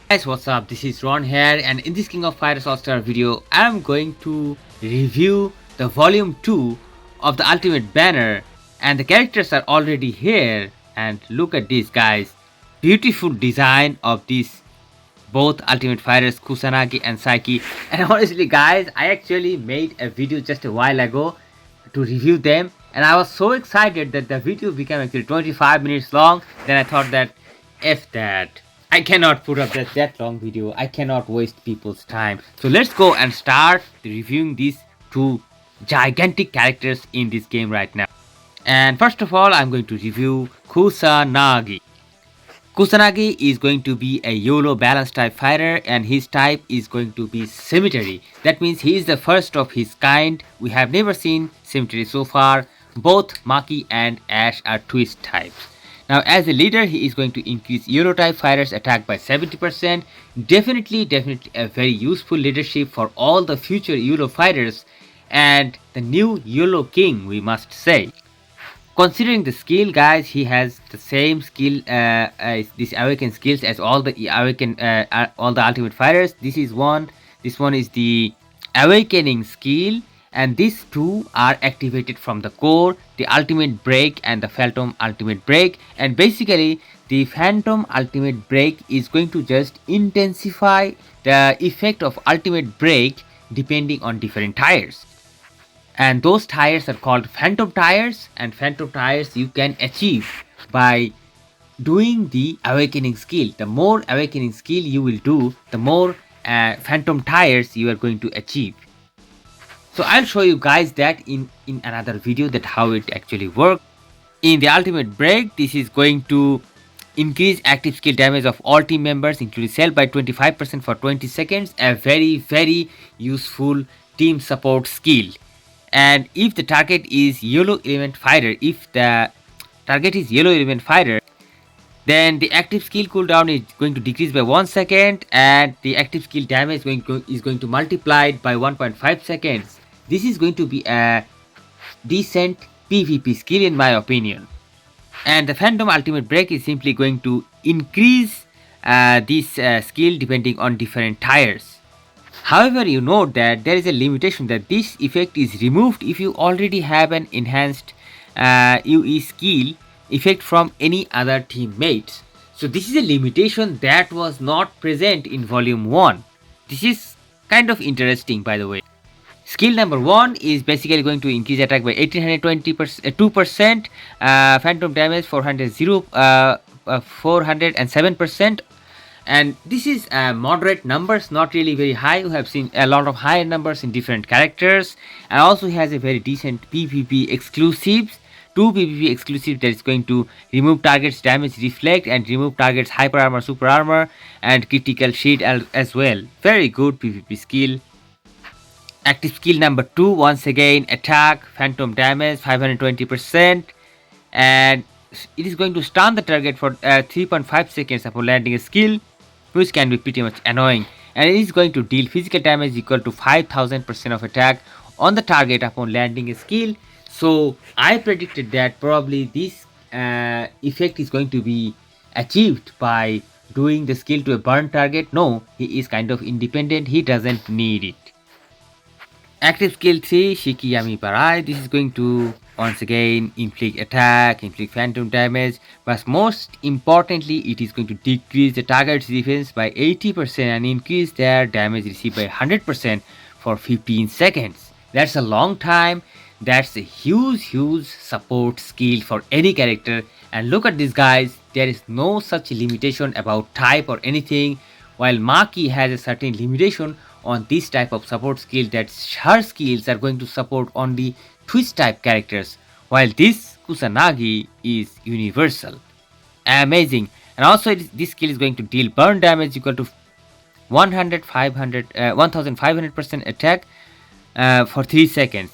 Guys, what's up? This is Ron here, and in this King of Fighters All-Star video, I'm going to review the volume 2 of the Ultimate Banner, and the characters are already here. And look at this, guys. Beautiful design of these both Ultimate Fighters, Kusanagi and Psyche. And honestly, guys, I actually made a video just a while ago to review them, and I was so excited that the video became actually 25 minutes long. Then I thought that F that. I cannot put up that long video. I cannot waste people's time. So let's go and start reviewing these two gigantic characters in this game right now. And first of all, I'm going to review Kusanagi. Kusanagi is going to be a YOLO balance type fighter, and his type is going to be Cemetery. That means he is the first of his kind. We have never seen Cemetery so far. Both Maki and Ash are twist types. Now, as a leader, he is going to increase YOLO type fighters attack by 70%. Definitely a very useful leadership for all the future YOLO fighters, and the new YOLO king, we must say. Considering the skill, guys, he has the same skill, these awaken skills as all the ultimate fighters. This one is the awakening skill, and these two are activated from the core, the ultimate break and the phantom ultimate break. And basically, the phantom ultimate break is going to just intensify the effect of ultimate break depending on different tires, and those tires are called phantom tires, and phantom tires you can achieve by doing the awakening skill. The more awakening skill you will do, the more phantom tires you are going to achieve. So I'll show you guys that in another video, that how it actually works. In the ultimate break, this is going to increase active skill damage of all team members including Cell by 25% for 20 seconds. A very useful team support skill. And if the target is yellow element fighter, then the active skill cooldown is going to decrease by 1 second, and the active skill damage is going to multiply it by 1.5 seconds. This is going to be a decent PvP skill in my opinion. And the Phantom Ultimate Break is simply going to increase this skill depending on different tires. However, you note that there is a limitation, that this effect is removed if you already have an enhanced UE skill effect from any other teammates. So this is a limitation that was not present in volume 1. This is kind of interesting, by the way. Skill number 1 is basically going to increase attack by 2%, phantom damage 407%. And this is moderate numbers, not really very high. We have seen a lot of higher numbers in different characters. And also he has a very decent PvP exclusives, 2 PvP exclusives, that is going to remove targets damage reflect and remove targets hyper armor, super armor and critical shield as well. Very good PvP skill. Active skill number 2, once again attack, phantom damage 520%, and it is going to stun the target for 3.5 seconds upon landing a skill, which can be pretty much annoying. And it is going to deal physical damage equal to 5000% of attack on the target upon landing a skill. So I predicted that probably this effect is going to be achieved by doing the skill to a burn target. No, he is kind of independent, he doesn't need it. Active skill 3, Shikiyami Barai. This is going to once again inflict attack, inflict phantom damage, but most importantly, it is going to decrease the target's defense by 80% and increase their damage received by 100% for 15 seconds. That's a long time. That's a huge support skill for any character. And look at this, guys, there is no such limitation about type or anything, while Maki has a certain limitation on this type of support skill, that her skills are going to support only twist type characters, while this Kusanagi is universal. Amazing. And also this skill is going to deal burn damage equal to 1500% attack for 3 seconds.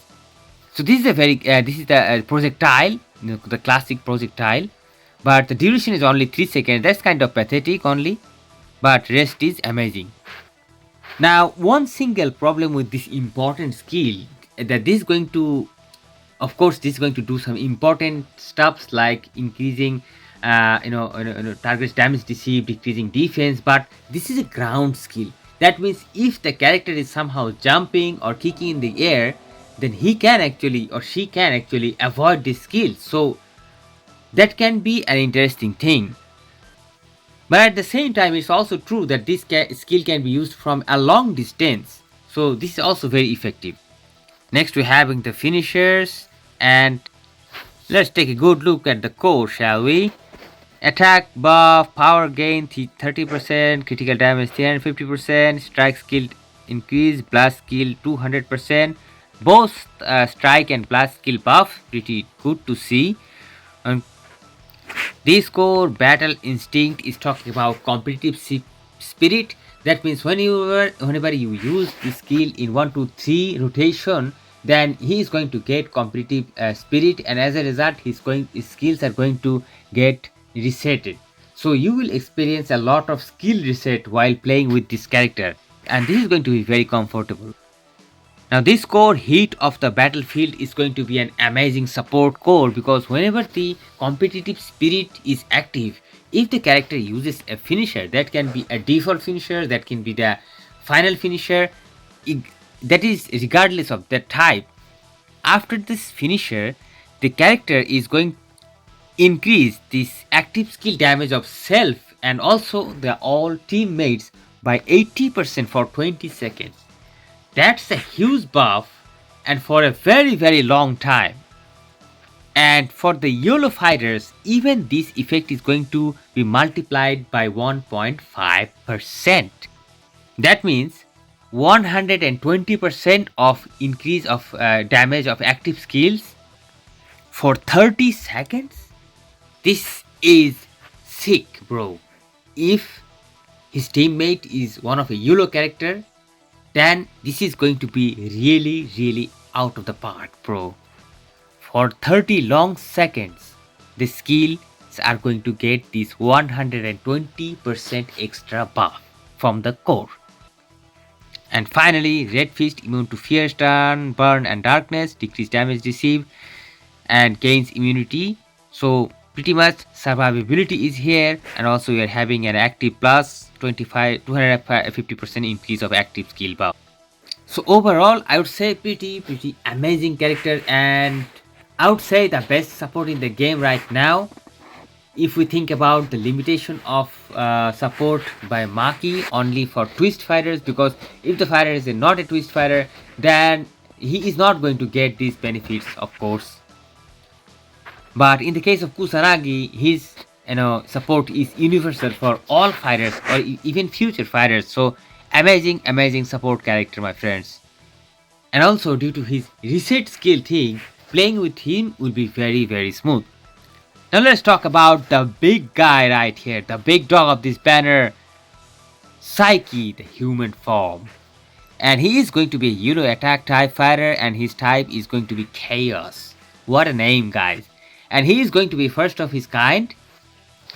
So this is a very this is the projectile, the classic projectile, but the duration is only 3 seconds. That's kind of pathetic only, but rest is amazing. Now, one single problem with this important skill, that this is going to, of course, this is going to do some important stuffs like increasing targets damage received, decreasing defense. But this is a ground skill. That means if the character is somehow jumping or kicking in the air, then he can actually or she can actually avoid this skill. So that can be an interesting thing. But at the same time, it's also true that this skill can be used from a long distance. So this is also very effective. Next, we're having the finishers, and let's take a good look at the core, shall we? Attack buff, power gain 30%, critical damage 350%, strike skill increase, blast skill 200%. Both strike and blast skill buff, pretty good to see. And this core battle instinct is talking about competitive spirit. That means whenever you use this skill in 1 2 3 rotation, then he is going to get competitive spirit, and as a result his skills are going to get resetted. So you will experience a lot of skill reset while playing with this character, and this is going to be very comfortable. Now this core Heat of the Battlefield is going to be an amazing support core, because whenever the competitive spirit is active, if the character uses a finisher, that can be a default finisher, that can be the final finisher, that is regardless of the type, after this finisher the character is going to increase this active skill damage of self and also the all teammates by 80% for 20 seconds. That's a huge buff, and for a very long time. And for the YOLO fighters, even this effect is going to be multiplied by 1.5%. That means 120% of increase of damage of active skills for 30 seconds. This is sick, bro. If his teammate is one of a YOLO character, then this is going to be really out of the park, bro. For 30 long seconds, the skills are going to get this 120% extra buff from the core. And finally, Red Fist, immune to fear, stun, burn and darkness, decrease damage received and gains immunity. So pretty much survivability is here, and also we are having an active plus 250% increase of active skill buff. So overall, I would say pretty amazing character, and I would say the best support in the game right now. If we think about the limitation of support by Maki only for twist fighters, because if the fighter is not a twist fighter, then he is not going to get these benefits, of course. But in the case of Kusanagi, his support is universal for all fighters or even future fighters. So amazing support character, my friends. And also due to his reset skill thing, playing with him will be very smooth. Now let's talk about the big guy right here, the big dog of this banner, Psyche, the human form. And he is going to be a YOLO attack type fighter, and his type is going to be Chaos. What a name, guys. And he is going to be first of his kind,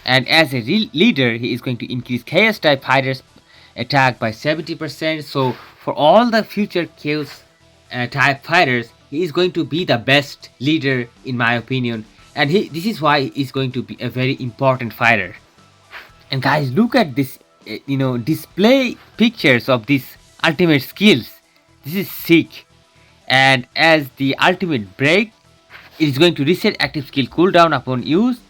and as a leader he is going to increase Chaos type fighters attack by 70%. So for all the future Chaos type fighters, he is going to be the best leader in my opinion, and this is why he is going to be a very important fighter. And guys, look at this display pictures of these ultimate skills. This is sick. And as the ultimate break, it is going to reset active skill cooldown upon use,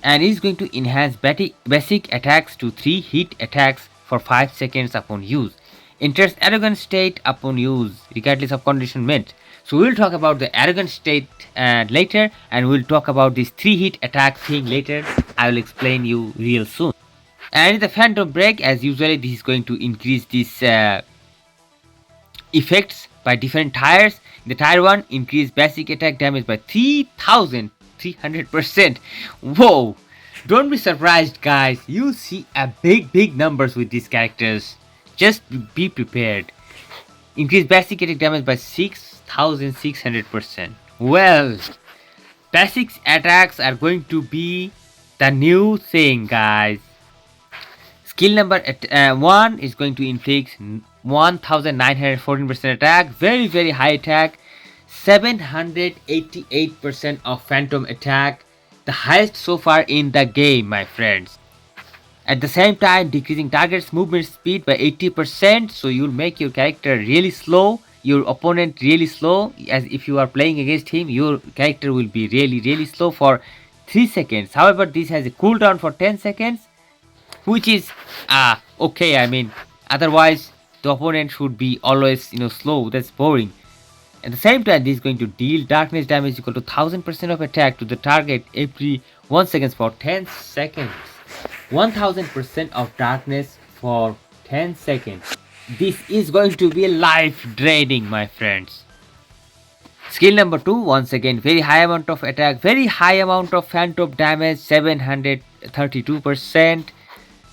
and it is going to enhance basic attacks to 3 hit attacks for 5 seconds upon use. Enters arrogant state upon use, regardless of condition met. So we'll talk about the arrogant state later, and we'll talk about this 3 hit attack thing later. I will explain you real soon. And in the phantom break, as usually, this is going to increase these effects by different tires. In the tire 1, increase basic attack damage by 3300%. Whoa! Don't be surprised, guys. You'll see a big numbers with these characters. Just be prepared. Increase basic attack damage by 6600%. Well, basic attacks are going to be the new thing, guys. Skill number 1 is going to inflict 1914% attack, very high attack, 788% of phantom attack, the highest so far in the game, my friends. At the same time, decreasing target's movement speed by 80%, so you'll make your character really slow, your opponent really slow. As if you are playing against him, your character will be really slow for 3 seconds. However, this has a cooldown for 10 seconds, which is okay. I mean, otherwise the opponent should be always slow. That's boring. At the same time, this is going to deal darkness damage equal to 1000% of attack to the target every 1 second for 10 seconds. 1000% of darkness for 10 seconds. This is going to be life draining, my friends. Skill number 2, once again, very high amount of attack, very high amount of phantom damage, 732%,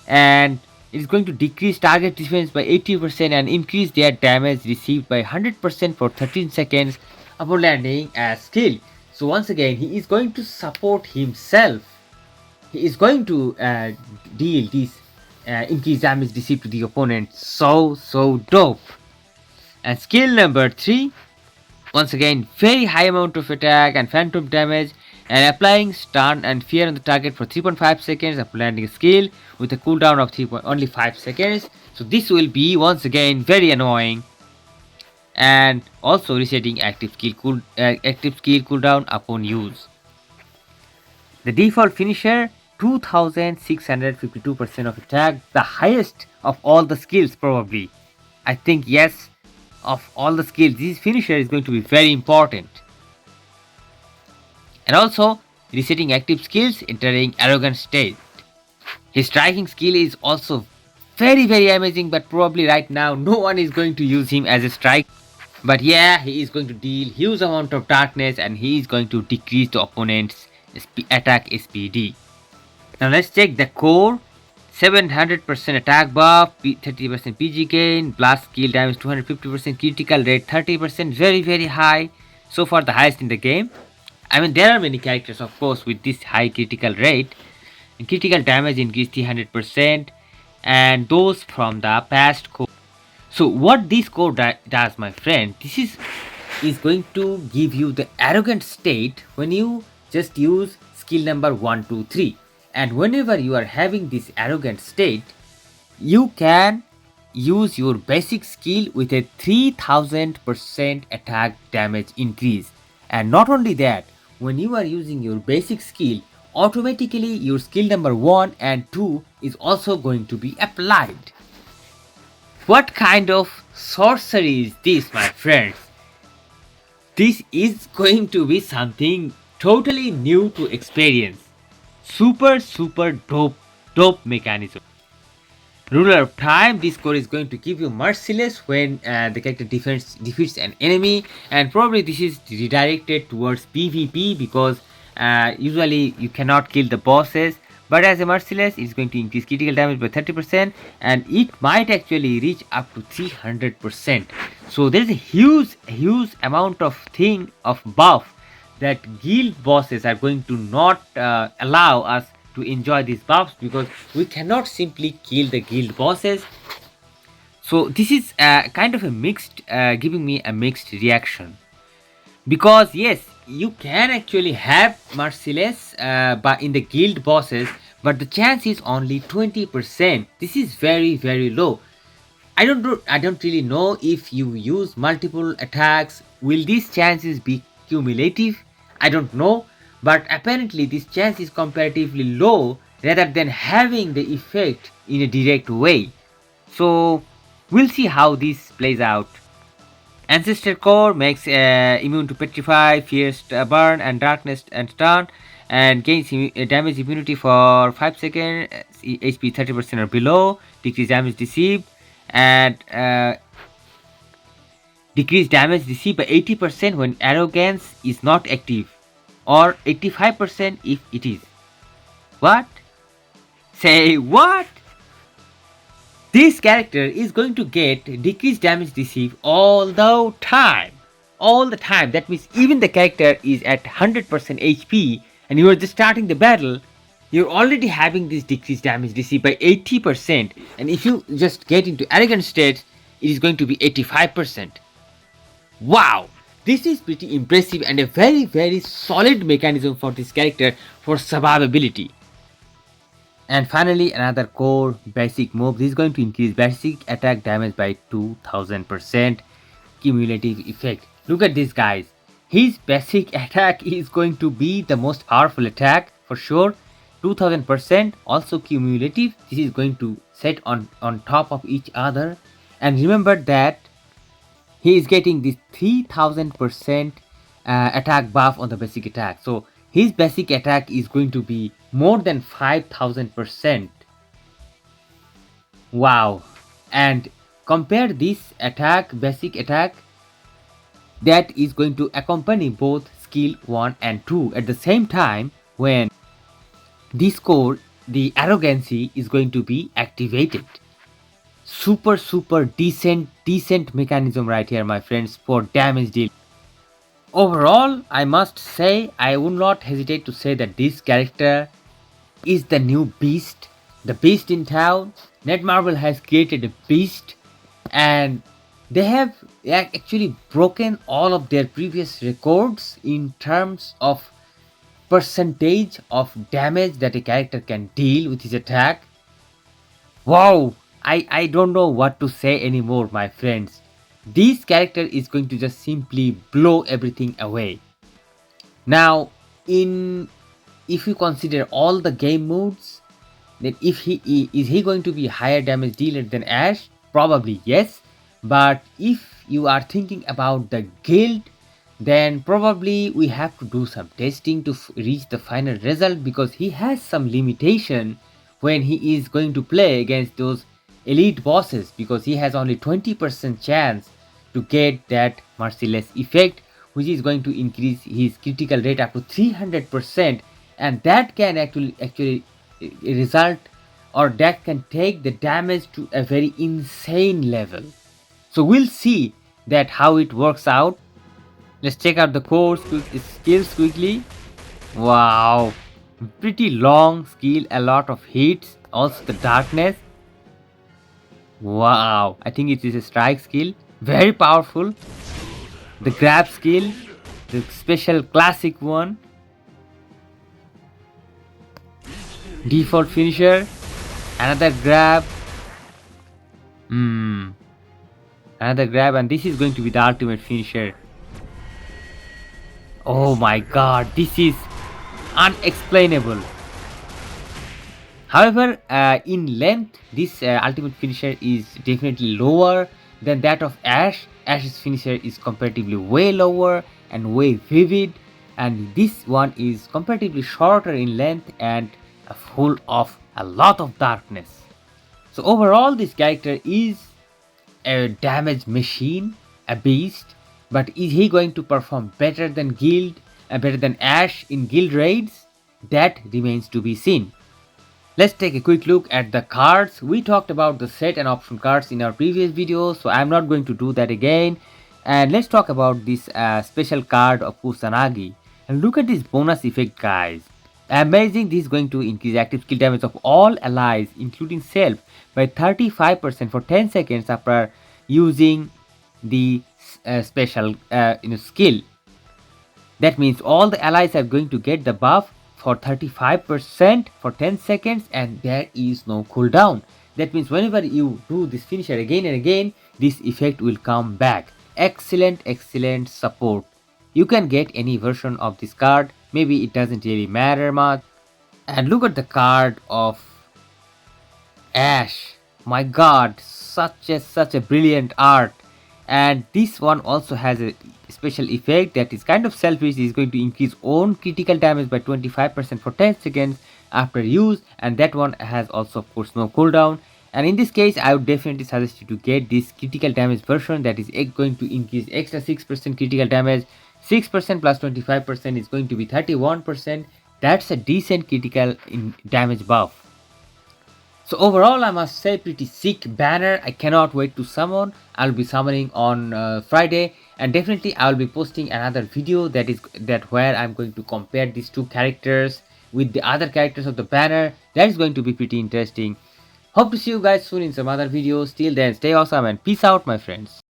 and it is going to decrease target defense by 80% and increase their damage received by 100% for 13 seconds upon landing as skill. So once again, he is going to support himself. He is going to deal this increased damage received to the opponent. So dope. And skill number 3, once again, very high amount of attack and phantom damage, and applying stun and fear on the target for 3.5 seconds after landing a skill with a cooldown of only 5 seconds. So this will be once again very annoying, and also resetting active skill cooldown upon use. The default finisher, 2652% of attack, the highest of all the skills probably. I think yes, of all the skills, this finisher is going to be very important. And also resetting active skills, entering arrogant state. His striking skill is also very amazing, but probably right now no one is going to use him as a strike. But yeah, he is going to deal huge amount of darkness, and he is going to decrease the opponent's attack SPD. Now let's check the core. 700% attack buff, 30% PG gain, blast skill damage 250%, critical rate 30%, very high. So far the highest in the game. I mean, there are many characters of course with this high critical rate. And critical damage increase 300%, and those from the past core. So what this core does, my friend, this is going to give you the arrogant state when you just use skill number 1, 2, 3. And whenever you are having this arrogant state, you can use your basic skill with a 3000% attack damage increase. And not only that, when you are using your basic skill, automatically your skill number 1 and 2 is also going to be applied. What kind of sorcery is this, my friends? This is going to be something totally new to experience. Super dope mechanism. Ruler of time, this core is going to give you merciless when the character defeats an enemy, and probably this is redirected towards PvP because usually you cannot kill the bosses, but as a merciless it is going to increase critical damage by 30%, and it might actually reach up to 300%. So there is a huge amount of buff that guild bosses are going to not allow us to enjoy these buffs, because we cannot simply kill the guild bosses. So this is kind of a mixed, giving me a mixed reaction, because yes, you can actually have merciless but in the guild bosses, but the chance is only 20%. This is very low. I don't really know if you use multiple attacks, will these chances be cumulative? I don't know, but apparently this chance is comparatively low rather than having the effect in a direct way. So we'll see how this plays out. Ancestor core makes immune to petrify, fierce burn, and darkness and stun, and gains damage immunity for 5 seconds, HP 30% or below, decrease damage received, and decrease damage received by 80% when arrogance is not active, or 85% if it is. What? Say what? This character is going to get decreased damage received all the time. That means even the character is at 100% HP and you are just starting the battle, you're already having this decreased damage received by 80%, and if you just get into arrogant state, it is going to be 85%. Wow! This is pretty impressive and a very solid mechanism for this character for survivability. And finally, another core basic move. This is going to increase basic attack damage by 2000% cumulative effect. Look at this, guys. His basic attack is going to be the most powerful attack for sure. 2000% also cumulative. This is going to set on top of each other. And remember that he is getting this 3000% attack buff on the basic attack. So his basic attack is going to be more than 5000%. Wow. And compare this attack, basic attack, that is going to accompany both skill 1 and 2 at the same time when this core, the arrogancy, is going to be activated. Super decent mechanism right here, my friends, for damage deal. Overall, I must say, I would not hesitate to say that this character is the new beast, the beast in town. Netmarble has created a beast, and they have actually broken all of their previous records in terms of percentage of damage that a character can deal with his attack. Wow, I don't know what to say anymore, my friends. This character is going to just simply blow everything away. Now, if you consider all the game modes, then is he going to be higher damage dealer than Ash? Probably yes. But if you are thinking about the guild, then probably we have to do some testing to reach the final result, because he has some limitation when he is going to play against those elite bosses, because he has only 20% chance to get that merciless effect, which is going to increase his critical rate up to 300%, and that can actually result, or that can take the damage to a very insane level. So we'll see that how it works out. Let's check out the core skills quickly. Wow, pretty long skill, a lot of hits, also the darkness. Wow, I think it is a strike skill, very powerful. The grab skill, the special classic one. Default finisher, another grab. Another grab, and this is going to be the ultimate finisher. Oh my god, this is unexplainable. However, in length, this ultimate finisher is definitely lower than that of Ash. Ash's finisher is comparatively way lower and way vivid, and this one is comparatively shorter in length and full of a lot of darkness. So overall, this character is a damage machine, a beast. But is he going to perform better than better than Ash in guild raids? That remains to be seen. Let's take a quick look at the cards. We talked about the set and option cards in our previous video, so I'm not going to do that again. And let's talk about this special card of Kusanagi. And look at this bonus effect, guys. Amazing. This is going to increase active skill damage of all allies, including self, by 35% for 10 seconds after using the special skill. That means all the allies are going to get the buff for 35% for 10 seconds, and there is no cooldown. That means whenever you do this finisher again and again, this effect will come back. Excellent support. You can get any version of this card, maybe it doesn't really matter much. And look at the card of Ash. My god, such a brilliant art. And this one also has a special effect that is kind of selfish. Is going to increase own critical damage by 25% for 10 seconds after use, and that one has also of course no cooldown. And in this case, I would definitely suggest you to get this critical damage version that is going to increase extra 6% critical damage. 6% plus 25% is going to be 31%. That's a decent critical damage buff. So overall, I must say, pretty sick banner. I cannot wait to summon. I'll be summoning on Friday, and definitely I'll be posting another video that where I'm going to compare these two characters with the other characters of the banner. That is going to be pretty interesting. Hope to see you guys soon in some other videos. Till then, stay awesome and peace out, my friends.